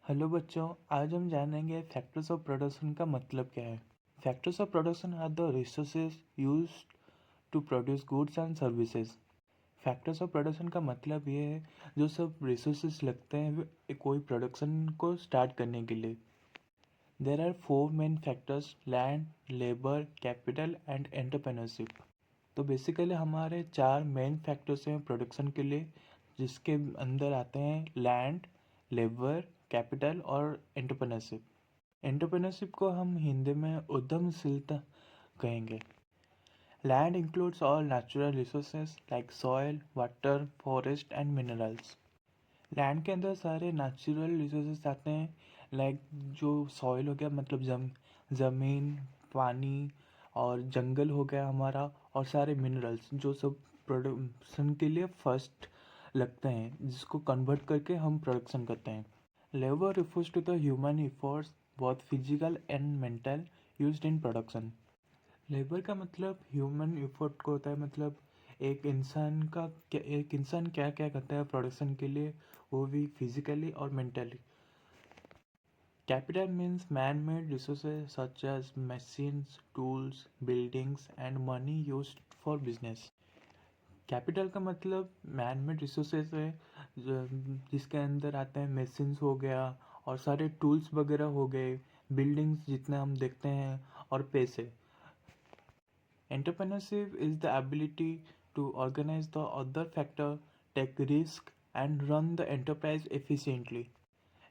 Hello बच्चों, आज हम जानेंगे फैक्टर्स ऑफ प्रोडक्शन का मतलब क्या है। Factors of production are the resources used to produce goods and services. Factors of production का मतलब ये है जो सब रिसोर्सेज लगते हैं कोई प्रोडक्शन को स्टार्ट करने के लिए। There are four main factors: land, labour, capital and entrepreneurship. तो बेसिकली हमारे चार मेन फैक्टर्स हैं प्रोडक्शन के लिए, जिसके अंदर आते हैं लैंड, लेबर, कैपिटल और एंटरप्रेन्योरशिप। एंटरप्रेन्योरशिप को हम हिंदी में उद्यमशीलता कहेंगे। Land includes all natural resources like soil, water, forest and minerals. Land के अंदर सारे नेचुरल रिसोर्सेज आते हैं, लाइक जो सॉइल हो गया मतलब ज़मीन, पानी और जंगल हो गया हमारा, और सारे मिनरल्स जो सब प्रोडक्शन के लिए फर्स्ट लगते हैं, जिसको कन्वर्ट करके हम प्रोडक्शन करते हैं। Labour refers to the human efforts, both physical and mental, used in production. Labour का मतलब ह्यूमन एफर्ट को होता है, मतलब एक इंसान क्या क्या करता है प्रोडक्शन के लिए, वो भी फिजिकली और mentally. Capital means man made resources such as machines, tools, buildings and money used for business. Capital का मतलब मैन मेड रिसोर्सेज है, जिसके अंदर आते हैं मशीन्स हो गया और सारे टूल्स वगैरह हो गए, बिल्डिंग्स जितने हम देखते हैं, और पैसे। Entrepreneurship is the ability to organise the other factor, take risk and run the enterprise efficiently.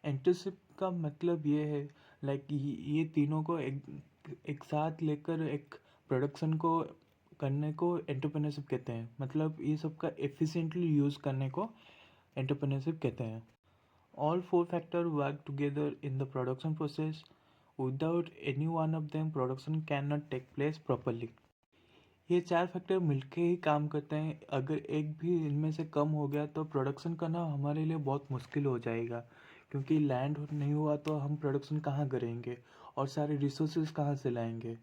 एंटरशिप का मतलब ये है, लाइक ये तीनों को एक साथ लेकर एक प्रोडक्शन को करने को एंटरप्रेन्योरशिप कहते हैं। मतलब ये सब का एफिशिएंटली यूज़ करने को एंटरप्रेन्योरशिप कहते हैं। All four factor work together in the production process. Without any one of them production can take place properly. ये चार फैक्टर मिलके ही काम करते हैं, अगर एक भी इनमें से कम हो गया तो प्रोडक्शन करना हमारे लिए बहुत मुश्किल हो जाएगा, क्योंकि लैंड नहीं हुआ तो हम प्रोडक्शन कहाँ करेंगे और सारे रिसोर्सेज कहाँ से लाएंगे,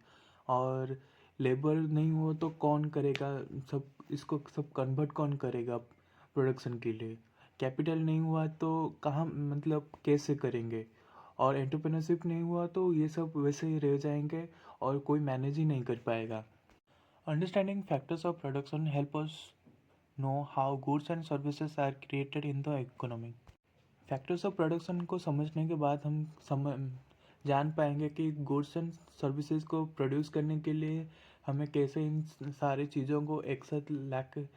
और लेबर नहीं हो तो कौन करेगा, सब इसको सब कन्वर्ट कौन करेगा प्रोडक्शन के लिए। कैपिटल नहीं हुआ तो कहाँ मतलब कैसे करेंगे, और एंटरप्रेन्योरशिप नहीं हुआ तो ये सब वैसे ही रह जाएंगे और कोई मैनेज ही नहीं कर पाएगा। Understanding factors of production help us know how goods and services are created in the economy. Factors of production को समझने के बाद हम जान पाएंगे कि गुड्स एंड सर्विसेज को प्रोड्यूस करने के लिए हमें कैसे इन सारी चीज़ों को एक साथ ला कर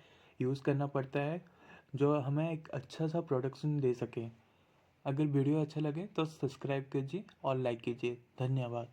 यूज़ करना पड़ता है, जो हमें एक अच्छा सा प्रोडक्शन दे सके। अगर वीडियो अच्छा लगे तो सब्सक्राइब कीजिए और लाइक कीजिए। धन्यवाद।